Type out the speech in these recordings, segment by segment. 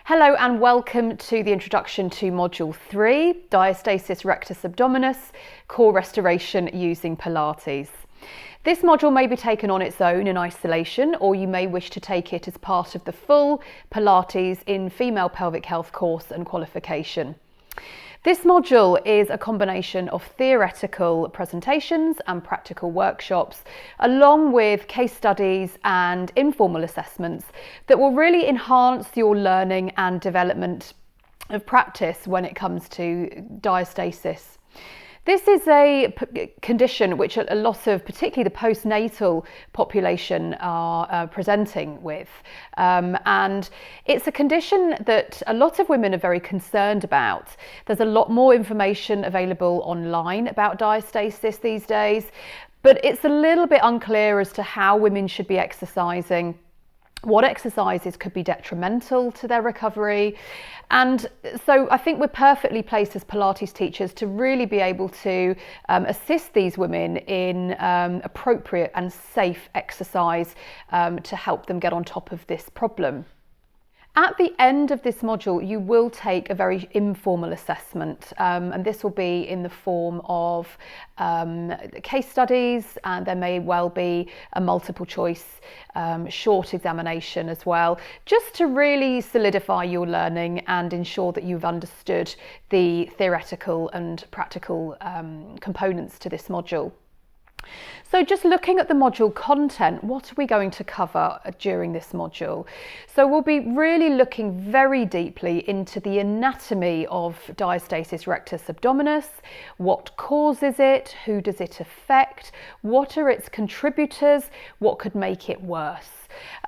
Hello and welcome to the introduction to Module 3, Diastasis Recti Abdominis, Core Restoration using Pilates. This module may be taken on its own in isolation, or you may wish to take it as part of the full Pilates in Female Pelvic Health course and qualification. This module is a combination of theoretical presentations and practical workshops, along with case studies and informal assessments that will really enhance your learning and development of practice when it comes to diastasis. This is a condition which a lot of, particularly the postnatal population, are presenting with. And it's a condition that a lot of women are very concerned about. There's a lot more information available online about diastasis these days, but it's a little bit unclear as to how women should be exercising, what exercises could be detrimental to their recovery. And so I think we're perfectly placed as Pilates teachers to really be able to assist these women in appropriate and safe exercise to help them get on top of this problem. At the end of this module, you will take a very informal assessment, and this will be in the form of case studies, and there may well be a multiple choice short examination as well, just to really solidify your learning and ensure that you've understood the theoretical and practical components to this module. So just looking at the module content, what are we going to cover during this module? So we'll be really looking very deeply into the anatomy of Diastasis Recti Abdominis, what causes it, who does it affect, what are its contributors, what could make it worse.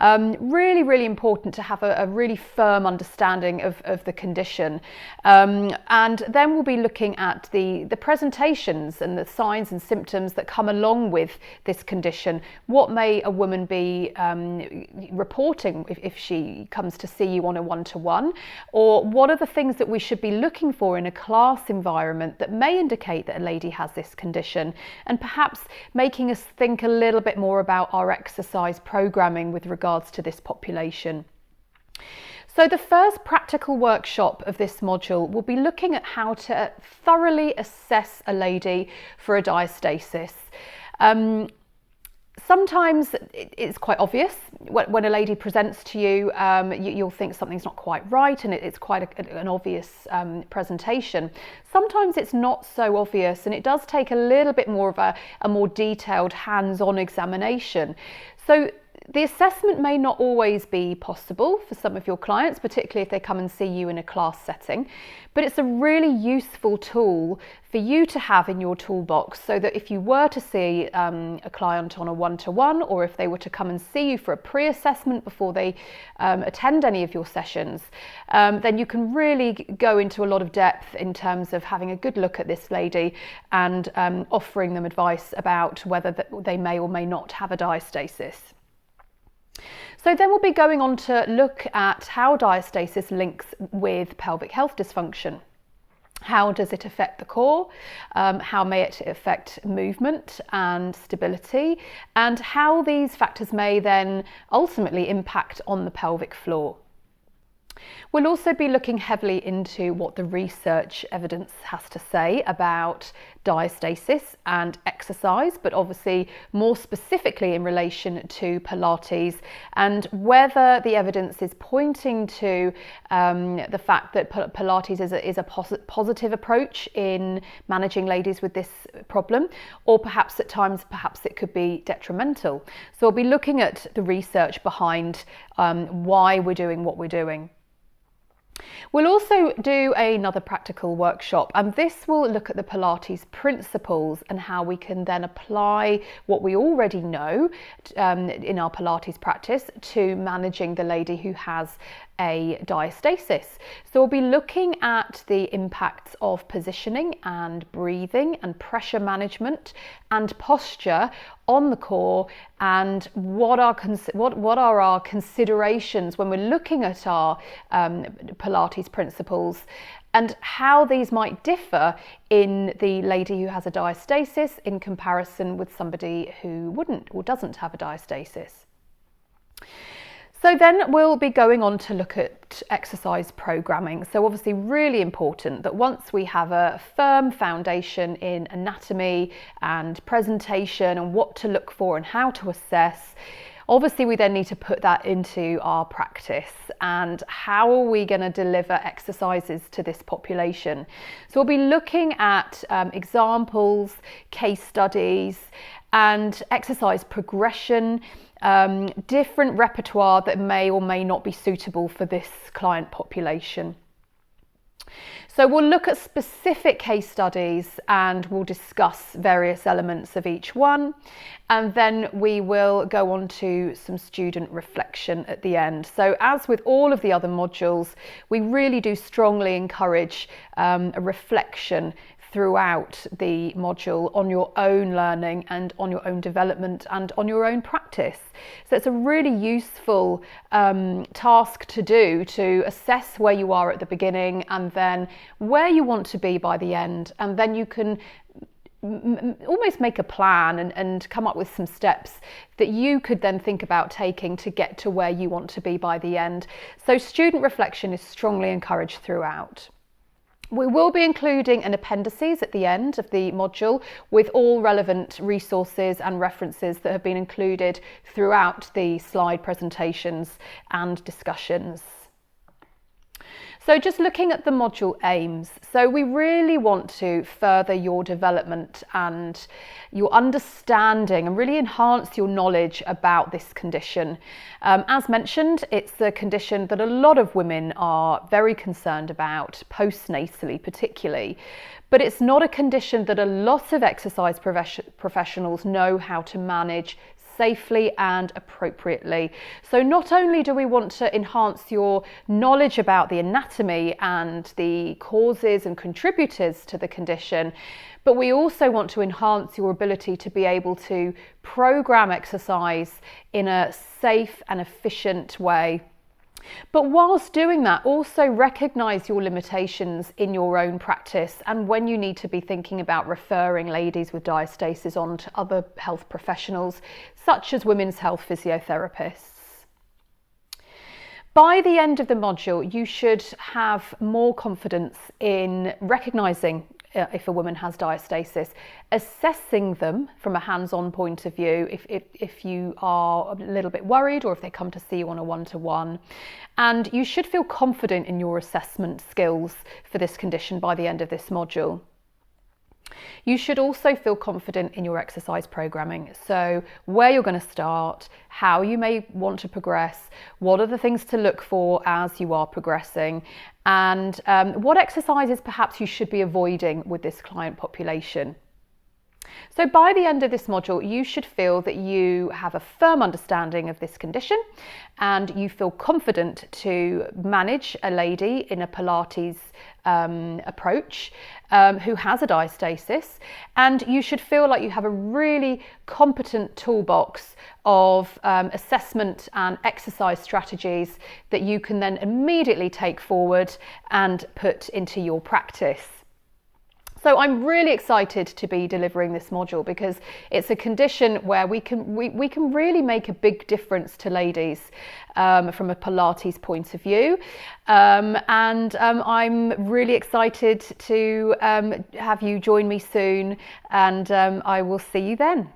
Really important to have a really firm understanding of the condition. And then we'll be looking at the presentations and the signs and symptoms that come along with this condition. What may a woman be reporting if she comes to see you on a one-to-one? Or what are the things that we should be looking for in a class environment that may indicate that a lady has this condition? And perhaps making us think a little bit more about our exercise programming with regards to this population. So the first practical workshop of this module will be looking at how to thoroughly assess a lady for a diastasis. Sometimes it's quite obvious when a lady presents to you, you'll think something's not quite right, and it's quite an obvious presentation. Sometimes it's not so obvious, and it does take a little bit more of a more detailed hands-on examination. So the assessment may not always be possible for some of your clients, particularly if they come and see you in a class setting, but it's a really useful tool for you to have in your toolbox, so that if you were to see a client on a one-to-one, or if they were to come and see you for a pre-assessment before they attend any of your sessions, then you can really go into a lot of depth in terms of having a good look at this lady and offering them advice about whether they may or may not have a diastasis. So then we'll be going on to look at how diastasis links with pelvic health dysfunction. How does it affect the core? How may it affect movement and stability? And how these factors may then ultimately impact on the pelvic floor. We'll also be looking heavily into what the research evidence has to say about diastasis and exercise, but obviously more specifically in relation to Pilates, and whether the evidence is pointing to the fact that Pilates is a positive approach in managing ladies with this problem, or perhaps at times it could be detrimental. So we'll be looking at the research behind why we're doing what we're doing. We'll also do another practical workshop, and this will look at the Pilates principles and how we can then apply what we already know in our Pilates practice to managing the lady who has a diastasis. So we'll be looking at the impacts of positioning and breathing and pressure management and posture on the core, and what are our considerations when we're looking at our Pilates principles, and how these might differ in the lady who has a diastasis in comparison with somebody who wouldn't or doesn't have a diastasis. So then we'll be going on to look at exercise programming. So obviously really important that once we have a firm foundation in anatomy and presentation and what to look for and how to assess, obviously we then need to put that into our practice. And how are we going to deliver exercises to this population? So we'll be looking at examples, case studies and exercise progression, different repertoire that may or may not be suitable for this client population. So we'll look at specific case studies and we'll discuss various elements of each one, and then we will go on to some student reflection at the end. So as with all of the other modules, we really do strongly encourage a reflection throughout the module on your own learning and on your own development and on your own practice. So it's a really useful task to do, to assess where you are at the beginning and then where you want to be by the end, and then you can almost make a plan and come up with some steps that you could then think about taking to get to where you want to be by the end. So student reflection is strongly encouraged throughout. We will be including an appendices at the end of the module with all relevant resources and references that have been included throughout the slide presentations and discussions. So just looking at the module aims, so we really want to further your development and your understanding and really enhance your knowledge about this condition. As mentioned, it's a condition that a lot of women are very concerned about, postnatally particularly, but it's not a condition that a lot of exercise professionals know how to manage safely and appropriately. So not only do we want to enhance your knowledge about the anatomy and the causes and contributors to the condition, but we also want to enhance your ability to be able to program exercise in a safe and efficient way. But whilst doing that, also recognise your limitations in your own practice and when you need to be thinking about referring ladies with diastasis on to other health professionals, such as women's health physiotherapists. By the end of the module, you should have more confidence in recognising if a woman has diastasis, assessing them from a hands-on point of view if you are a little bit worried or if they come to see you on a one-to-one. And you should feel confident in your assessment skills for this condition by the end of this module. You should also feel confident in your exercise programming. So where you're going to start, how you may want to progress, what are the things to look for as you are progressing, and what exercises perhaps you should be avoiding with this client population. So by the end of this module, you should feel that you have a firm understanding of this condition and you feel confident to manage a lady in a Pilates approach who has a diastasis, and you should feel like you have a really competent toolbox of assessment and exercise strategies that you can then immediately take forward and put into your practice. So I'm really excited to be delivering this module because it's a condition where we can really make a big difference to ladies from a Pilates point of view. I'm really excited to have you join me soon, and I will see you then.